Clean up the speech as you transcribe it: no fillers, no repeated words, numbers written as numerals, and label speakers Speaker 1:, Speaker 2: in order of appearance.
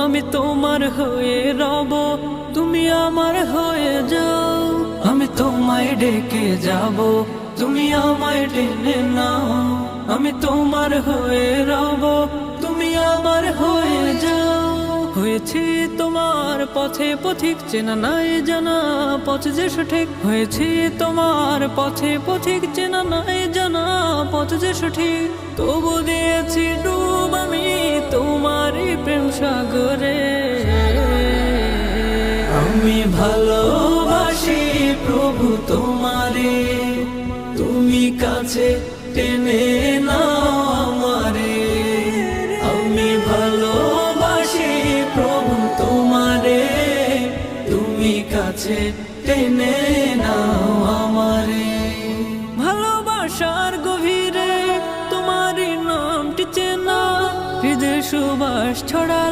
Speaker 1: আমি তোমার হয়ে রব, তুমি আমার হয়ে যাও। আমি তোমায় ডেকে যাব, তুমি আমায় টেনে নাও। আমি তোমার হয়ে রব, তুমি আমার হয়ে যাও। হয়েছি তোমার পথে পথিক, চেনা নাই জানা পথ যে সঠিক। হয়েছি তোমার পথে পথিক, চেনা নাই জানা পথ যে সঠিক। তবু দিয়েছি ডুব আমি তোমারই প্রেম সাগরে। আমি ভালোবাসি প্রভু তোমারে, তুমি কাছে টেনে নাও আমারে। আমি ভালোবাসি প্রভু তোমারে, তুমি কাছে টেনে নাও আমারে। ভালোবাসার গভীরে তোমারই নামটি চেনা, হৃদয় সুবাস ছড়াল।